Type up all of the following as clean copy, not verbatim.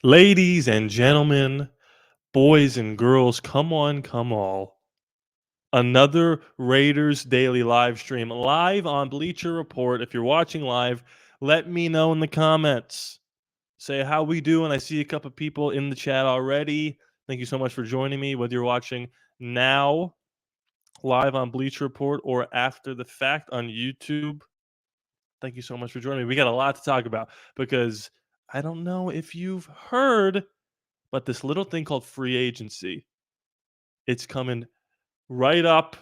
Ladies and gentlemen, boys and girls, come on, come all. Another Raiders Daily live stream live on Bleacher Report. If you're watching live, let me know in the comments. Say how we doing. I see a couple people in the chat already. Thank you so much for joining me, whether you're watching now live on Bleacher Report or after the fact on YouTube. Thank you so much for joining me. We got a lot to talk about because I don't know if you've heard, but this little thing called free agency, it's coming right up.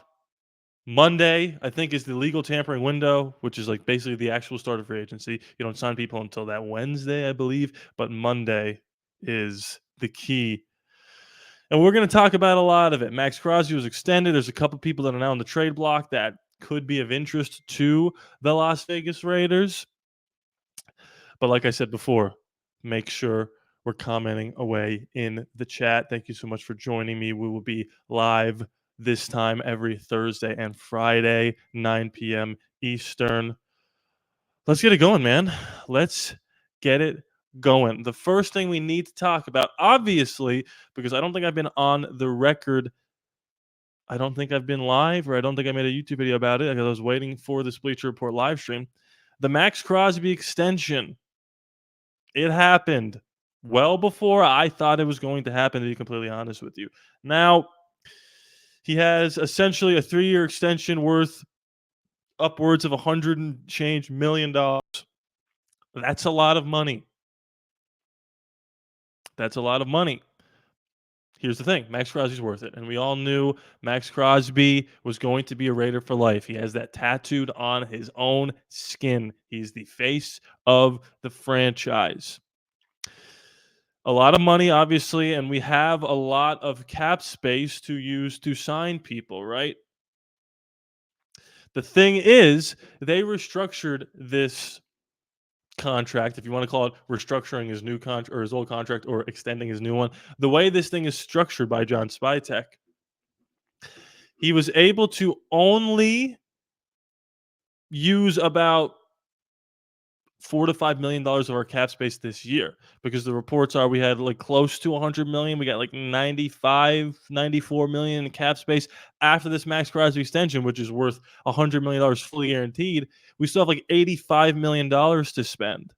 Monday, I think, is the legal tampering window, which is like basically the actual start of free agency. You don't sign people until that Wednesday, I believe, but Monday is the key. And we're going to talk about a lot of it. Maxx Crosby was extended. There's a couple people that are now on the trade block that could be of interest to the Las Vegas Raiders. But like I said before, make sure we're commenting away in the chat. Thank you so much for joining me. We will be live this time every Thursday and Friday, 9 p.m. Eastern. Let's get it going, man. Let's get it going. The first thing we need to talk about, obviously, because I don't think I've been on the record. I don't think I've been live, or I don't think I made a YouTube video about it because I was waiting for this Bleacher Report live stream. The Maxx Crosby extension. It happened well before I thought it was going to happen, to be completely honest with you. Now, he has essentially a 3-year extension worth upwards of $100 and change million. That's a lot of money. That's a lot of money. Here's the thing, Maxx Crosby's worth it. And we all knew Maxx Crosby was going to be a Raider for life. He has that tattooed on his own skin. He's the face of the franchise. A lot of money, obviously, and we have a lot of cap space to use to sign people, right? The thing is, they restructured this contract, if you want to call it restructuring his new contract or his old contract or extending his new one. The way this thing is structured by John Spytek, he was able to only use about $4 to $5 million of our cap space this year, because the reports are we had like close to 100 million. We got like 95, 94 million in cap space after this Maxx Crosby extension, which is worth $100 million fully guaranteed. We still have like $85 million to spend.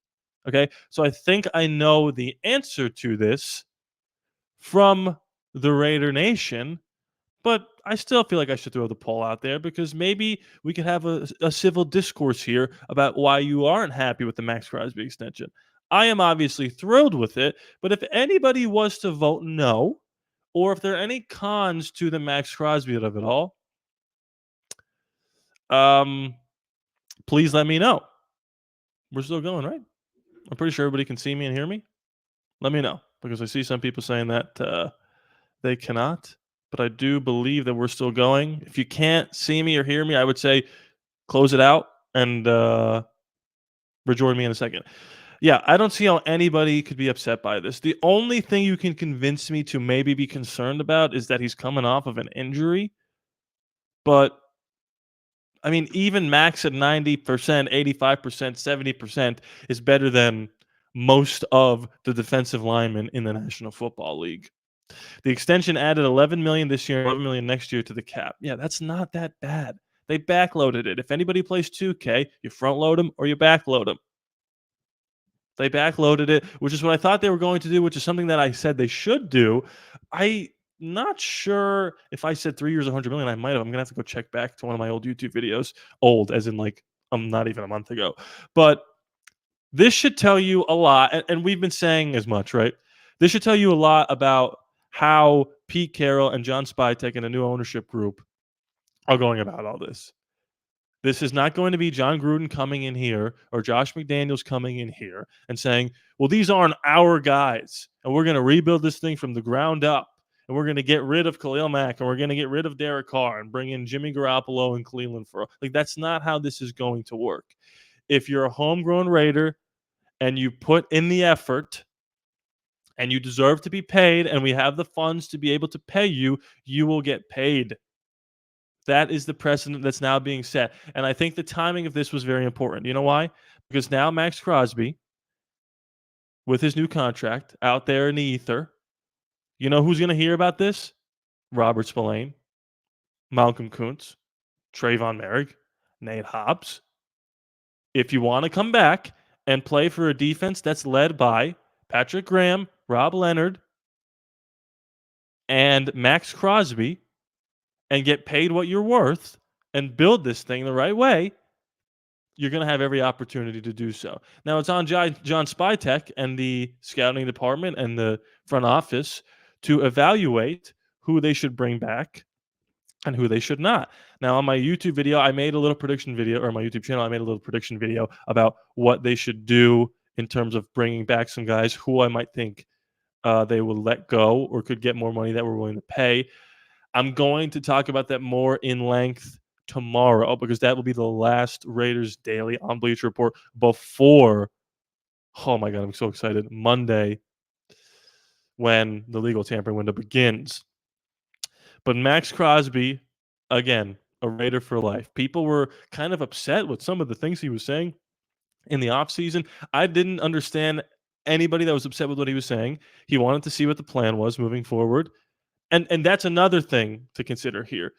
Okay. So I think I know the answer to this from the Raider Nation. But I still feel like I should throw the poll out there because maybe we could have a civil discourse here about why you aren't happy with the Maxx Crosby extension. I am obviously thrilled with it, but if anybody was to vote no, or if there are any cons to the Maxx Crosby of it all, please let me know. We're still going, right? I'm pretty sure everybody can see me and hear me. Let me know, because I see some people saying that they cannot. But I do believe that we're still going. If you can't see me or hear me, I would say close it out and rejoin me in a second. Yeah, I don't see how anybody could be upset by this. The only thing you can convince me to maybe be concerned about is that he's coming off of an injury. But I mean, even Max at 90%, 85%, 70% is better than most of the defensive linemen in the National Football League. The extension added $11 million this year, $11 million next year to the cap. Yeah, that's not that bad. They backloaded it. If anybody plays 2K, you front load them or you backload them. They backloaded it, which is what I thought they were going to do, which is something that I said they should do. I not sure if I said 3 years, 100 million. I might have. I'm gonna have to go check back to one of my old YouTube videos. Old, as in like not even a month ago. But this should tell you a lot, and we've been saying as much, right? This should tell you a lot about how Pete Carroll and John Spytek and a new ownership group are going about all this. This is not going to be John Gruden coming in here or Josh McDaniels coming in here and saying, well, these aren't our guys, and we're going to rebuild this thing from the ground up, and we're going to get rid of Khalil Mack, and we're going to get rid of Derek Carr and bring in Jimmy Garoppolo in Cleveland for like that's not how this is going to work. If you're a homegrown Raider and you put in the effort and you deserve to be paid, and we have the funds to be able to pay you, you will get paid. That is the precedent that's now being set. And I think the timing of this was very important. You know why? Because now Maxx Crosby with his new contract out there in the ether. You know who's going to hear about this? Robert Spillane, Malcolm Kuntz, Trayvon Merrick, Nate Hobbs. If you want to come back and play for a defense that's led by Patrick Graham, Rob Leonard, and Maxx Crosby, and get paid what you're worth and build this thing the right way, you're going to have every opportunity to do so. Now, it's on John Spytek and the scouting department and the front office to evaluate who they should bring back and who they should not. Now, on my YouTube video, I made a little prediction video, or my YouTube channel, I made a little prediction video about what they should do in terms of bringing back some guys who I might think they will let go or could get more money that we're willing to pay. I'm going to talk about that more in length tomorrow because that will be the last Raiders Daily on Bleacher Report before, oh my God, I'm so excited, Monday when the legal tampering window begins. But Maxx Crosby, again, a Raider for life. People were kind of upset with some of the things he was saying in the offseason. I didn't understand anybody that was upset with what he was saying. He wanted to see what the plan was moving forward. And that's another thing to consider here.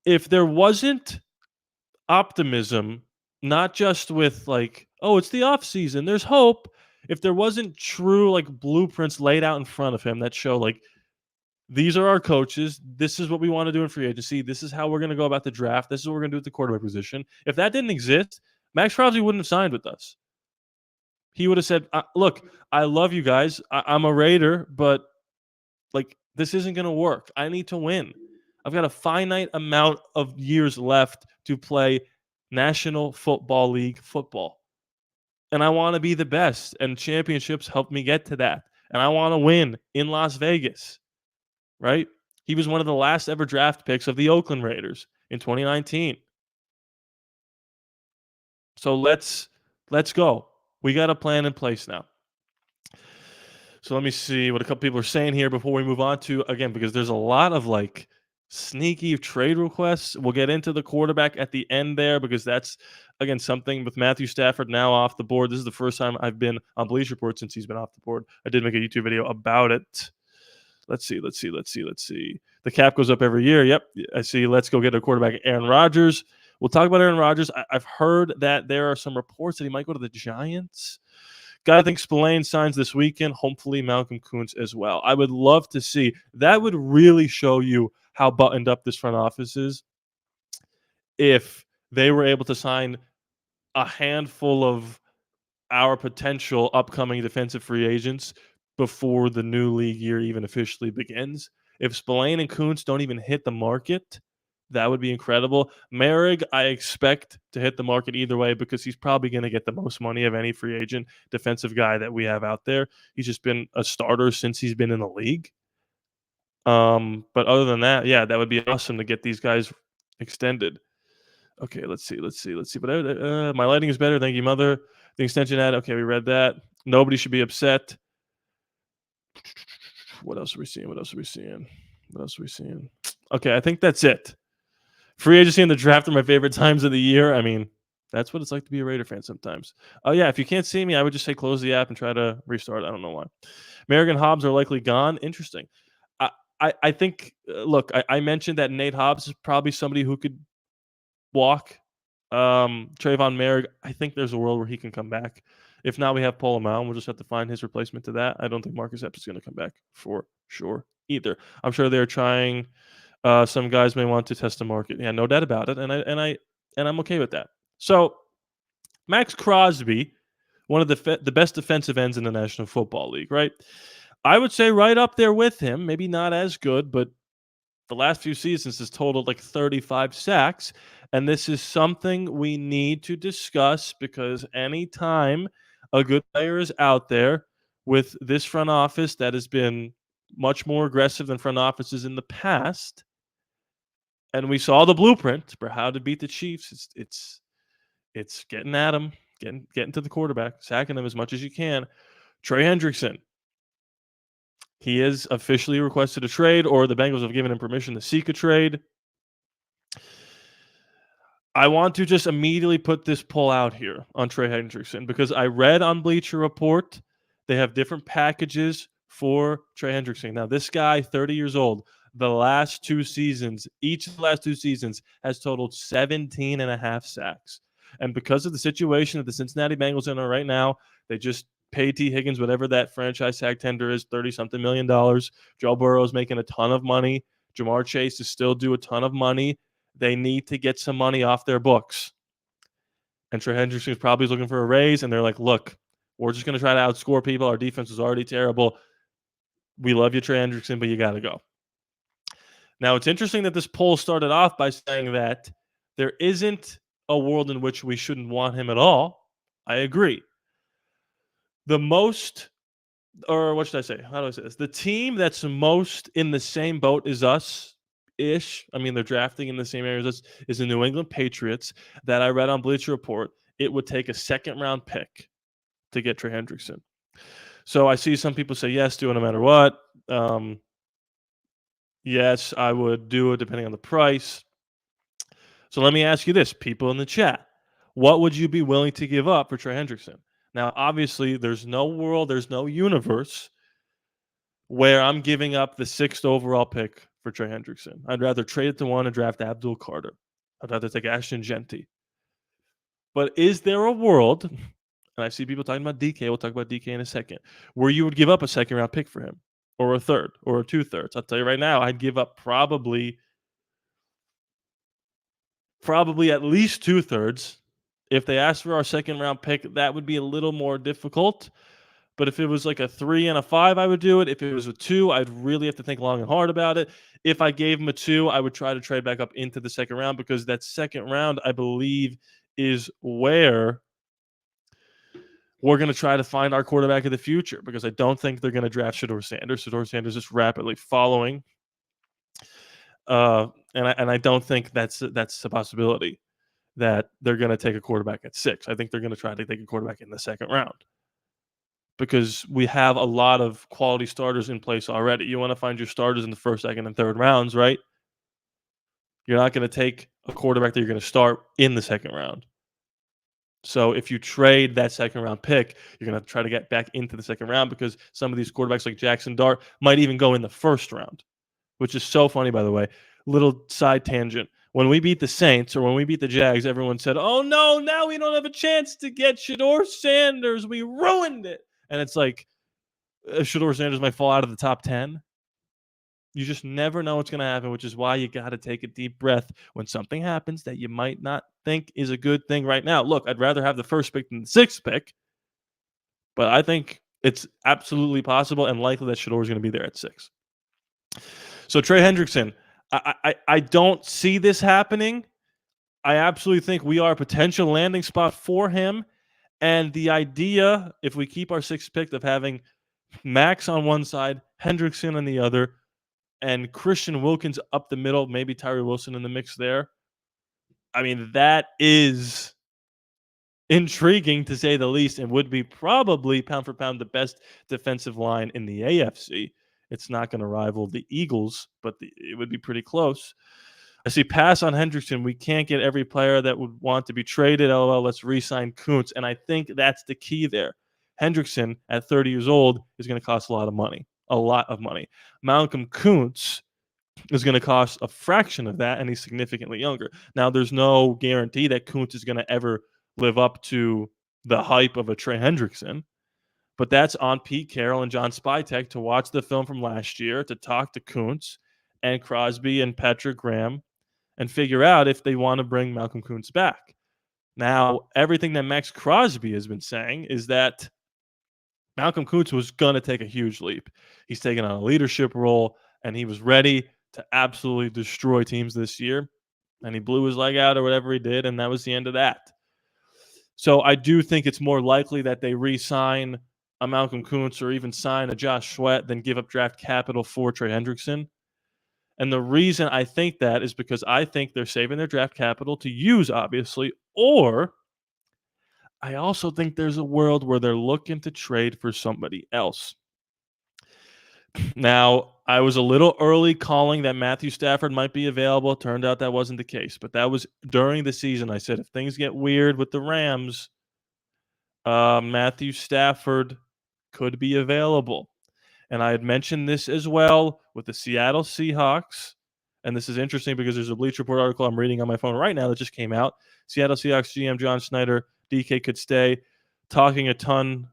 If there wasn't optimism, not just with like, oh, it's the offseason, there's hope. If there wasn't true like blueprints laid out in front of him that show like these are our coaches, this is what we want to do in free agency, this is how we're going to go about the draft, this is what we're going to do at the quarterback position. If that didn't exist, Maxx Crosby wouldn't have signed with us. He would have said, look, I love you guys. I'm a Raider, but like this isn't going to work. I need to win. I've got a finite amount of years left to play National Football League football. And I want to be the best, and championships help me get to that. And I want to win in Las Vegas, right? He was one of the last ever draft picks of the Oakland Raiders in 2019. So let's go. We got a plan in place now. So let me see what a couple people are saying here before we move on to, again, because there's a lot of like sneaky trade requests. We'll get into the quarterback at the end there because that's, again, something with Matthew Stafford now off the board. This is the first time I've been on Bleacher Report since he's been off the board. I did make a YouTube video about it. Let's see. The cap goes up every year. Yep, I see. Let's go get a quarterback, Aaron Rodgers. We'll talk about Aaron Rodgers. I've heard that there are some reports that he might go to the Giants. Guy thinks Spillane signs this weekend. Hopefully Malcolm Kuntz as well. I would love to see. That would really show you how buttoned up this front office is if they were able to sign a handful of our potential upcoming defensive free agents before the new league year even officially begins. If Spillane and Kuntz don't even hit the market, that would be incredible. Merrick, I expect to hit the market either way because he's probably going to get the most money of any free agent defensive guy that we have out there. He's just been a starter since he's been in the league. But other than that, yeah, that would be awesome to get these guys extended. Okay, let's see. But my lighting is better. Thank you, Mother. The extension ad. Okay, we read that. Nobody should be upset. What else are we seeing? Okay, I think that's it. Free agency and the draft are my favorite times of the year. I mean, that's what it's like to be a Raider fan sometimes. Oh, yeah, if you can't see me, I would just say close the app and try to restart. I don't know why. Merrick and Hobbs are likely gone. Interesting. I think, look, I mentioned that Nate Hobbs is probably somebody who could walk. Trayvon Merrick, I think there's a world where he can come back. If not, we have Paul Amau, and we'll just have to find his replacement to that. I don't think Marcus Epps is going to come back for sure either. I'm sure they're trying. Some guys may want to test the market. Yeah, no doubt about it, and I'm okay with that. So, Maxx Crosby, one of the best defensive ends in the National Football League, right? I would say right up there with him. Maybe not as good, but the last few seasons has totaled like 35 sacks. And this is something we need to discuss because anytime a good player is out there with this front office that has been much more aggressive than front offices in the past, and we saw the blueprint for how to beat the Chiefs, it's getting at them, getting to the quarterback, sacking them as much as you can. Trey Hendrickson, he has officially requested a trade, or the Bengals have given him permission to seek a trade. I want to just immediately put this poll out here on Trey Hendrickson because I read on Bleacher Report They have different packages for Trey Hendrickson. Now, this guy, 30 years old, each of the last 2 seasons has totaled 17 and a half sacks. And because of the situation that the Cincinnati Bengals are in right now, they just pay T. Higgins whatever that franchise tag tender is, 30-something million dollars. Joe Burrow is making a ton of money. Jamar Chase is still due a ton of money. They need to get some money off their books. And Trey Hendrickson is probably looking for a raise, and they're like, look, we're just going to try to outscore people. Our defense is already terrible. We love you, Trey Hendrickson, but you got to go. Now, it's interesting that this poll started off by saying that there isn't a world in which we shouldn't want him at all. I agree. The most, or what should I say? How do I say this? The team that's most in the same boat as us ish, I mean, they're drafting in the same areas as us, is the New England Patriots that I read on Bleacher Report. It would take a second-round pick to get Trey Hendrickson. So I see some people say yes, do it no matter what. Yes, I would do it depending on the price. So let me ask you this, people in the chat. What would you be willing to give up for Trey Hendrickson? Now, obviously, there's no world, there's no universe where I'm giving up the 6th overall pick for Trey Hendrickson. I'd rather trade it to 1 and draft Abdul Carter. I'd rather take Ashton Genty. But is there a world, and I see people talking about DK, we'll talk about DK in a second, where you would give up a second-round pick for him, or a third, or a 2/3? I'll tell you right now, I'd give up probably at least 2/3. If they asked for our second-round pick, that would be a little more difficult. But if it was like a 3 and a 5, I would do it. If it was a 2, I'd really have to think long and hard about it. If I gave him a 2, I would try to trade back up into the second round, because that second round, I believe, is where we're going to try to find our quarterback of the future, because I don't think they're going to draft Shedeur Sanders. Shedeur Sanders is rapidly following. And I don't think that's a possibility that they're going to take a quarterback at 6. I think they're going to try to take a quarterback in the second round, because we have a lot of quality starters in place already. You want to find your starters in the first, second, and third rounds, right? You're not going to take a quarterback that you're going to start in the second round. So if you trade that second round pick, you're going to have to try to get back into the second round, because some of these quarterbacks like Jackson Dart might even go in the first round, which is so funny, by the way. Little side tangent. When we beat the Saints, or when we beat the Jags, everyone said, oh no, now we don't have a chance to get Shedeur Sanders. We ruined it. And it's like, Shedeur Sanders might fall out of the top 10. You just never know what's going to happen, which is why you got to take a deep breath when something happens that you might not think is a good thing right now. Look, I'd rather have the first pick than the 6th pick, but I think it's absolutely possible and likely that Shedeur is going to be there at 6. So Trey Hendrickson, I don't see this happening. I absolutely think we are a potential landing spot for him. And the idea, if we keep our 6th pick, of having Maxx on one side, Hendrickson on the other, and Christian Wilkins up the middle, maybe Tyree Wilson in the mix there. I mean, that is intriguing to say the least, and would be probably pound for pound the best defensive line in the AFC. It's not going to rival the Eagles, but it would be pretty close. I see pass on Hendrickson. We can't get every player that would want to be traded. LOL, let's re-sign Kuntz. And I think that's the key there. Hendrickson, at 30 years old, is going to cost a lot of money. A lot of money. Malcolm Kuntz is going to cost a fraction of that, and he's significantly younger. Now, there's no guarantee that Kuntz is going to ever live up to the hype of a Trey Hendrickson, but that's on Pete Carroll and John Spytek to watch the film from last year, to talk to Kuntz and Crosby and Patrick Graham and figure out if they want to bring Malcolm Kuntz back. Now, everything that Maxx Crosby has been saying is that Malcolm Kuntz was going to take a huge leap. He's taken on a leadership role, and he was ready to absolutely destroy teams this year. And he blew his leg out or whatever he did, and that was the end of that. So I do think it's more likely that they re-sign a Malcolm Kuntz, or even sign a Josh Sweat, than give up draft capital for Trey Hendrickson. And the reason I think that is because I think they're saving their draft capital to use, obviously, or I also think there's a world where they're looking to trade for somebody else. Now, I was a little early calling that Matthew Stafford might be available. Turned out that wasn't the case, but that was during the season. I said, if things get weird with the Rams, Matthew Stafford could be available. And I had mentioned this as well with the Seattle Seahawks. And this is interesting because there's a Bleacher Report article I'm reading on my phone right now that just came out. Seattle Seahawks GM John Schneider, DK could stay, talking a ton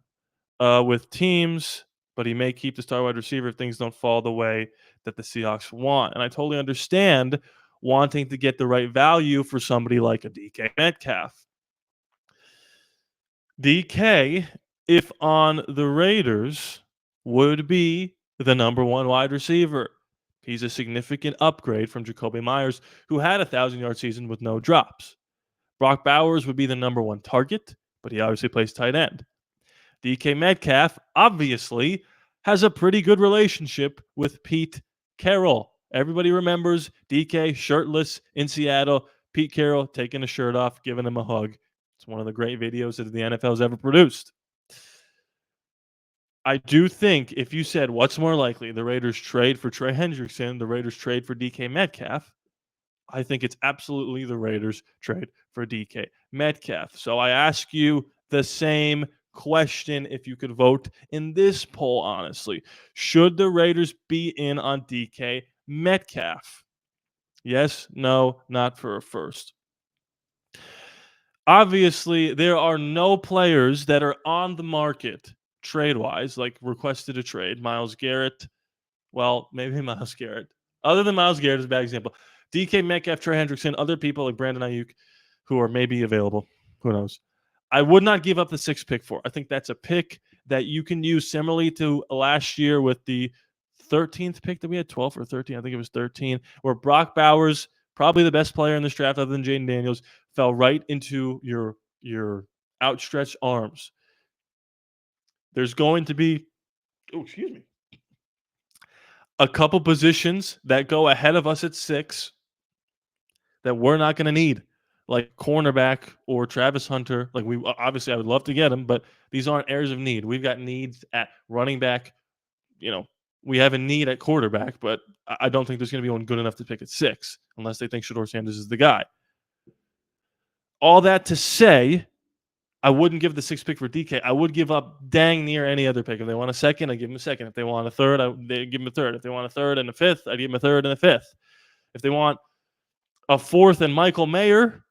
with teams, but he may keep the star wide receiver if things don't fall the way that the Seahawks want. And I totally understand wanting to get the right value for somebody like a DK Metcalf. DK, if on the Raiders, would be the number one wide receiver. He's a significant upgrade from Jacoby Myers, who had a 1,000-yard season with no drops. Brock Bowers would be the number one target, but he obviously plays tight end. DK Metcalf obviously has a pretty good relationship with Pete Carroll. Everybody remembers DK shirtless in Seattle, Pete Carroll taking his shirt off, giving him a hug. It's one of the great videos that the NFL has ever produced. I do think if you said what's more likely, the Raiders trade for Trey Hendrickson, the Raiders trade for DK Metcalf, I think it's absolutely the Raiders trade for DK Metcalf. So I ask you the same question if you could vote in this poll, honestly. Should the Raiders be in on DK Metcalf? Yes, no, not for a first. Obviously, there are no players that are on the market trade-wise, like requested a trade. Myles Garrett, well, maybe Myles Garrett. Other than Myles Garrett is a bad example. DK Metcalf, Trey Hendrickson, other people like Brandon Ayuk who are maybe available. Who knows? I would not give up the 6th pick for. I think that's a pick that you can use similarly to last year with the 13th pick that we had, 12 or 13. I think it was 13, where Brock Bowers, probably the best player in this draft other than Jaden Daniels, fell right into your outstretched arms. There's going to be, a couple positions that go ahead of us at 6 that we're not going to need, like cornerback or Travis Hunter. Like we obviously, I would love to get him, but these aren't areas of need. We've got needs at running back. We have a need at quarterback, but I don't think there's going to be one good enough to pick at 6 unless they think Shedeur Sanders is the guy. All that to say, I wouldn't give the 6th pick for DK. I would give up dang near any other pick. If they want a second, I'd give them a second. If they want a third, they'd give them a third. If they want a third and a fifth, I'd give them a third and a fifth. If they want a fourth and Michael Mayer,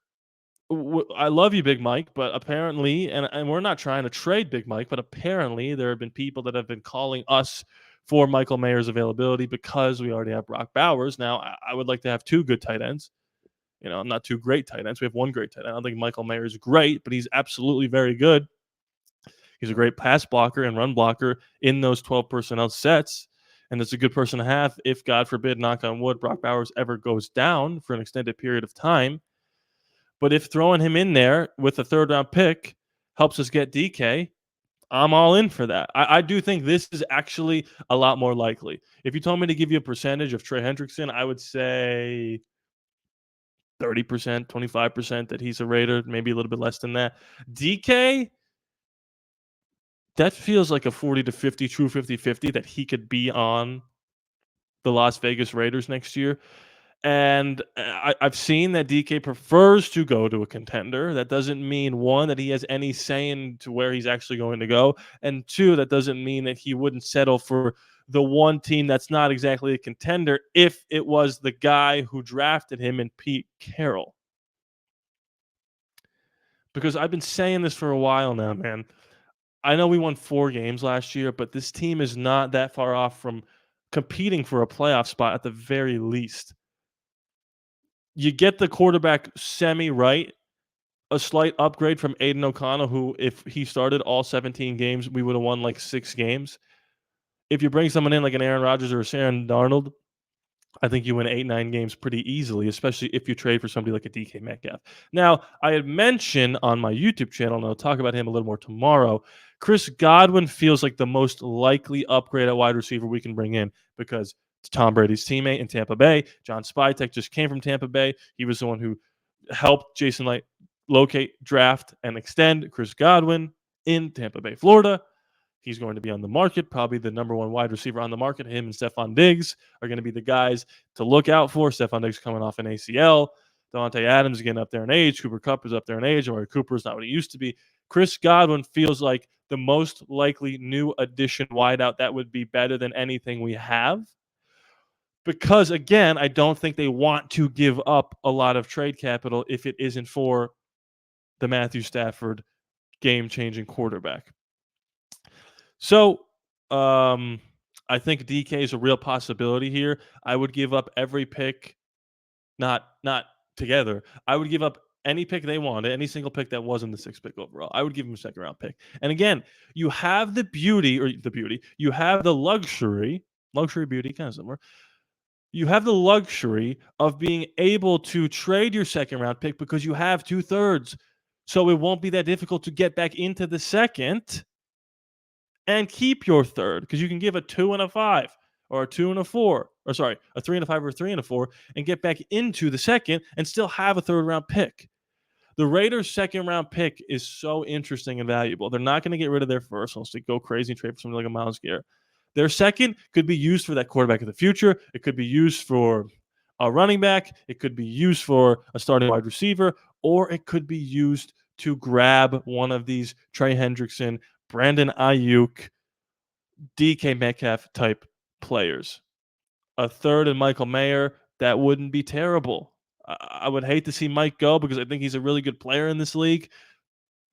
I love you, Big Mike, but apparently, and we're not trying to trade Big Mike, but apparently there have been people that have been calling us for Michael Mayer's availability because we already have Brock Bowers. Now, I would like to have 2 good tight ends. Not 2 great tight ends. We have 1 great tight end. I don't think Michael Mayer is great, but he's absolutely very good. He's a great pass blocker and run blocker in those 12 personnel sets. And it's a good person to have if, God forbid, knock on wood, Brock Bowers ever goes down for an extended period of time. But if throwing him in there with a 3rd-round pick helps us get DK, I'm all in for that. I do think this is actually a lot more likely. If you told me to give you a percentage of Trey Hendrickson, I would say 30%, 25% that he's a Raider, maybe a little bit less than that. DK, that feels like a 40 to 50, true 50-50 that he could be on the Las Vegas Raiders next year. And I've seen that DK prefers to go to a contender. That doesn't mean, 1, that he has any say into where he's actually going to go. And 2, that doesn't mean that he wouldn't settle for the one team that's not exactly a contender if it was the guy who drafted him in Pete Carroll. Because I've been saying this for a while now, man. I know we won 4 games last year, but this team is not that far off from competing for a playoff spot at the very least. You get the quarterback semi-right, a slight upgrade from Aiden O'Connell, who, if he started all 17 games, we would have won like 6 games. If you bring someone in like an Aaron Rodgers or a Sam Darnold, I think you win 8, 9 games pretty easily, especially if you trade for somebody like a DK Metcalf. Now, I had mentioned on my YouTube channel, and I'll talk about him a little more tomorrow, Chris Godwin feels like the most likely upgrade at wide receiver we can bring in because it's Tom Brady's teammate in Tampa Bay. John Spytek just came from Tampa Bay. He was the one who helped Jason Light locate, draft, and extend Chris Godwin in Tampa Bay, Florida. He's going to be on the market, probably the number 1 wide receiver on the market. Him and Stephon Diggs are going to be the guys to look out for. Stephon Diggs coming off an ACL. Devontae Adams getting up there in age. Cooper Kupp is up there in age. Amari Cooper is not what he used to be. Chris Godwin feels like the most likely new addition wideout that would be better than anything we have. Because again, I don't think they want to give up a lot of trade capital if it isn't for the Matthew Stafford game-changing quarterback. So, I think DK is a real possibility here. I would give up every pick, not together. I would give up any pick they wanted, any single pick that wasn't the 6th pick overall. I would give them a second round pick. And again, you have the beauty, you have the luxury beauty, kind of similar. You have the luxury of being able to trade your second round pick because you have 2/3. So it won't be that difficult to get back into the second and keep your third, because you can give a 2 and a 5 or a 2 and a 4, or sorry, a 3 and a 5 or a 3 and a 4, and get back into the second and still have a third round pick. The Raiders' second round pick is so interesting and valuable. They're not going to get rid of their first unless they go crazy and trade for something like a Myles Garrett. Their second could be used for that quarterback of the future. It could be used for a running back. It could be used for a starting wide receiver, or it could be used to grab one of these Trey Hendrickson, Brandon Ayuk, DK Metcalf type players. A third in Michael Mayer, that wouldn't be terrible. I would hate to see Mike go because I think he's a really good player in this league,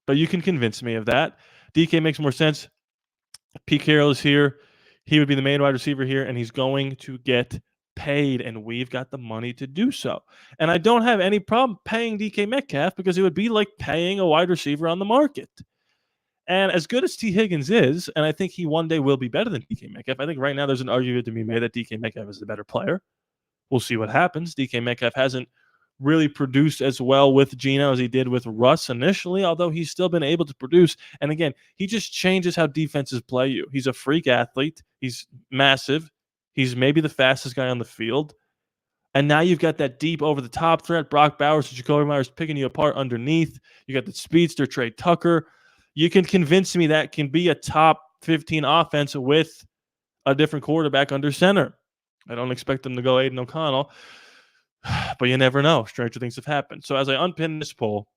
but you can convince me of that. DK makes more sense. Pete Carroll is here. He would be the main wide receiver here, and he's going to get paid, and we've got the money to do so. And I don't have any problem paying DK Metcalf because it would be like paying a wide receiver on the market. And as good as T. Higgins is, and I think he one day will be better than DK Metcalf, I think right now there's an argument to be made that DK Metcalf is the better player. We'll see what happens. DK Metcalf hasn't really produced as well with Geno as he did with Russ initially, although he's still been able to produce. And again, he just changes how defenses play you. He's a freak athlete. He's massive. He's maybe the fastest guy on the field. And now you've got that deep over-the-top threat, Brock Bowers, Jacoby Myers picking you apart underneath. You got the speedster, Trey Tucker. You can convince me that can be a top 15 offense with a different quarterback under center. I don't expect them to go Aiden O'Connell, but you never know. Stranger things have happened. So as I unpin this poll,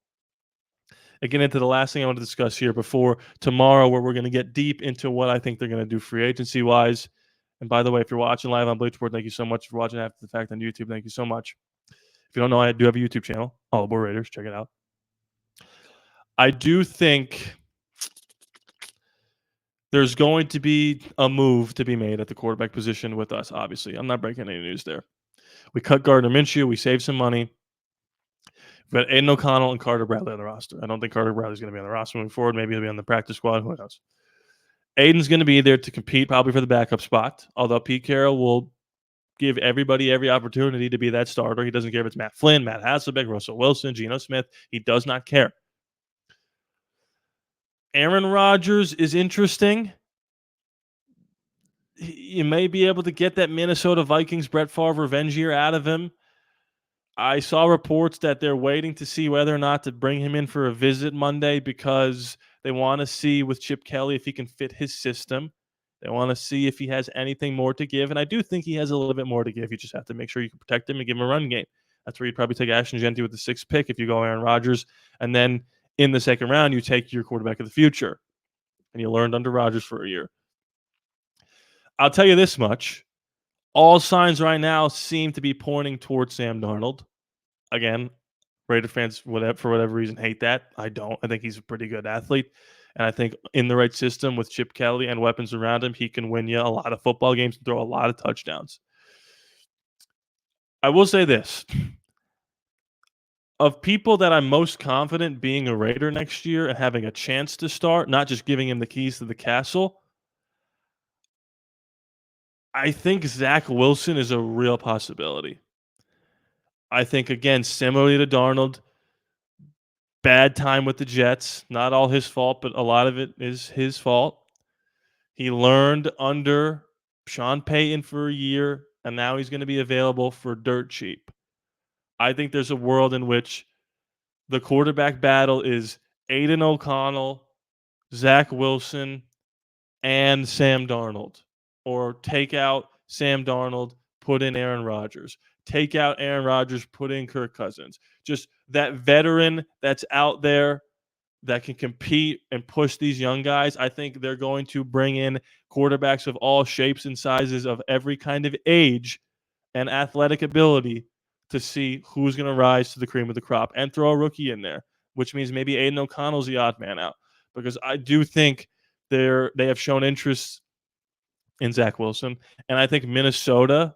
I get into the last thing I want to discuss here before tomorrow, where we're going to get deep into what I think they're going to do free agency-wise. And by the way, if you're watching live on Bleachboard, thank you so much. If you're watching after the fact on YouTube, thank you so much. If you don't know, I do have a YouTube channel, ALLaBorde Raiders. Check it out. I do think there's going to be a move to be made at the quarterback position with us, obviously. I'm not breaking any news there. We cut Gardner Minshew. We saved some money. We've got Aiden O'Connell and Carter Bradley on the roster. I don't think Carter Bradley's going to be on the roster moving forward. Maybe he'll be on the practice squad. Who knows? Aiden's going to be there to compete probably for the backup spot, although Pete Carroll will give everybody every opportunity to be that starter. He doesn't care if it's Matt Flynn, Matt Hasselbeck, Russell Wilson, Geno Smith. He does not care. Aaron Rodgers is interesting. You may be able to get that Minnesota Vikings Brett Favre revenge year out of him. I saw reports that they're waiting to see whether or not to bring him in for a visit Monday because they want to see with Chip Kelly if he can fit his system. They want to see if he has anything more to give. And I do think he has a little bit more to give. You just have to make sure you can protect him and give him a run game. That's where you'd probably take Ashton Genty with the 6th pick if you go Aaron Rodgers. And then in the second round, you take your quarterback of the future. And you learned under Rodgers for a year. I'll tell you this much. All signs right now seem to be pointing towards Sam Darnold. Again, Raider fans, for whatever reason, hate that. I don't. I think he's a pretty good athlete. And I think in the right system with Chip Kelly and weapons around him, he can win you a lot of football games and throw a lot of touchdowns. I will say this. Of people that I'm most confident being a Raider next year and having a chance to start, not just giving him the keys to the castle, I think Zach Wilson is a real possibility. I think, again, similarly to Darnold, bad time with the Jets. Not all his fault, but a lot of it is his fault. He learned under Sean Payton for a year, and now he's going to be available for dirt cheap. I think there's a world in which the quarterback battle is Aiden O'Connell, Zach Wilson, and Sam Darnold. Or take out Sam Darnold, put in Aaron Rodgers. Take out Aaron Rodgers, put in Kirk Cousins. Just that veteran that's out there that can compete and push these young guys. I think they're going to bring in quarterbacks of all shapes and sizes of every kind of age and athletic ability to see who's going to rise to the cream of the crop and throw a rookie in there, which means maybe Aiden O'Connell's the odd man out, because I do think they have shown interest in Zach Wilson. And I think Minnesota,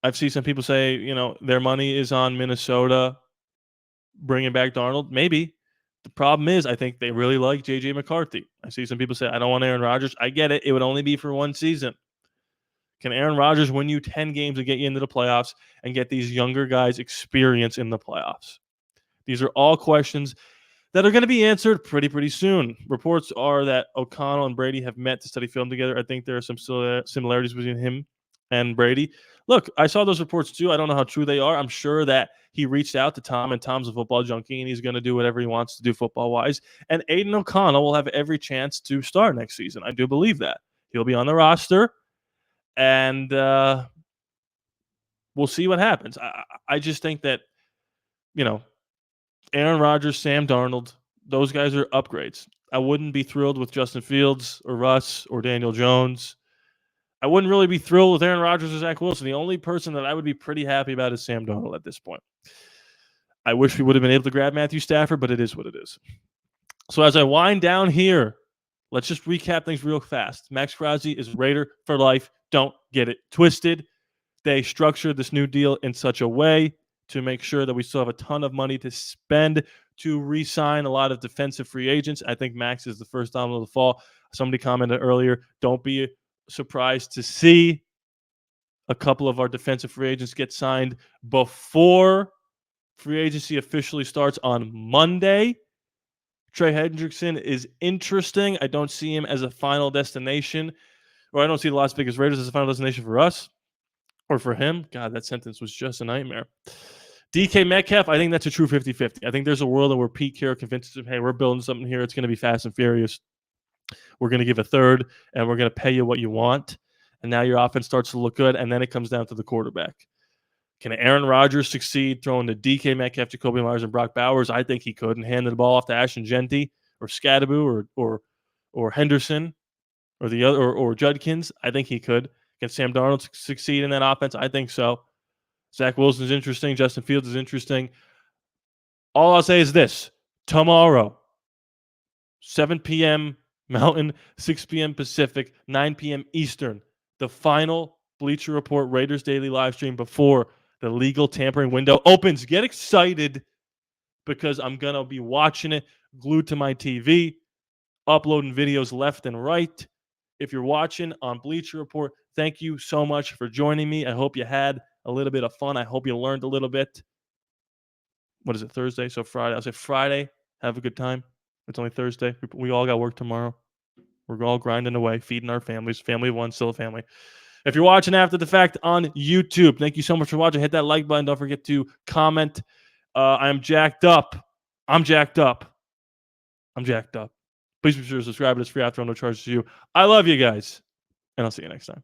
I've seen some people say, their money is on Minnesota bringing back Darnold. Maybe. The problem is, I think they really like J.J. McCarthy. I see some people say, I don't want Aaron Rodgers. I get it. It would only be for one season. Can Aaron Rodgers win you 10 games and get you into the playoffs and get these younger guys experience in the playoffs? These are all questions that are going to be answered pretty soon. Reports are that O'Connell and Brady have met to study film together. I think there are some similarities between him and Brady. Look, I saw those reports too. I don't know how true they are. I'm sure that he reached out to Tom, and Tom's a football junkie, and he's going to do whatever he wants to do football-wise. And Aiden O'Connell will have every chance to start next season. I do believe that. He'll be on the roster, and we'll see what happens. I just think that, Aaron Rodgers, Sam Darnold, those guys are upgrades. I wouldn't be thrilled with Justin Fields or Russ or Daniel Jones. I wouldn't really be thrilled with Aaron Rodgers or Zach Wilson. The only person that I would be pretty happy about is Sam Darnold at this point. I wish we would have been able to grab Matthew Stafford, but it is what it is. So as I wind down here, let's just recap things real fast. Maxx Crosby is Raider for life. Don't get it twisted. They structured this new deal in such a way to make sure that we still have a ton of money to spend to re-sign a lot of defensive free agents. I think Max is the first domino to fall. Somebody commented earlier, don't be surprised to see a couple of our defensive free agents get signed before free agency officially starts on Monday. Trey Hendrickson is interesting. I don't see him as a final destination, or I don't see the Las Vegas Raiders as a final destination for us or for him. God, that sentence was just a nightmare. DK Metcalf, I think that's a true 50-50. I think there's a world where Pete Carroll convinces him, hey, we're building something here. It's going to be fast and furious. We're going to give a third, and we're going to pay you what you want. And now your offense starts to look good, and then it comes down to the quarterback. Can Aaron Rodgers succeed throwing to DK Metcalf, Jacoby Myers, and Brock Bowers? I think he could, and handed the ball off to Ashton Genty or Scadaboo or Henderson or the other or Judkins. I think he could. Can Sam Darnold succeed in that offense? I think so. Zach Wilson's interesting. Justin Fields is interesting. All I'll say is this. Tomorrow, 7 p.m. Mountain, 6 p.m. Pacific, 9 p.m. Eastern, the final Bleacher Report Raiders Daily live stream before the legal tampering window opens. Get excited, because I'm going to be watching it glued to my TV, uploading videos left and right. If you're watching on Bleacher Report, thank you so much for joining me. I hope you had a little bit of fun. I hope you learned a little bit. What is it, Thursday? So Friday. I'll say Friday. Have a good time. It's only Thursday. We all got work tomorrow. We're all grinding away, feeding our families. Family of one, still a family. If you're watching after the fact on YouTube, thank you so much for watching. Hit that like button. Don't forget to comment. I'm jacked up. I'm jacked up. Please be sure to subscribe. It's free after, no charge to you. I love you guys, and I'll see you next time.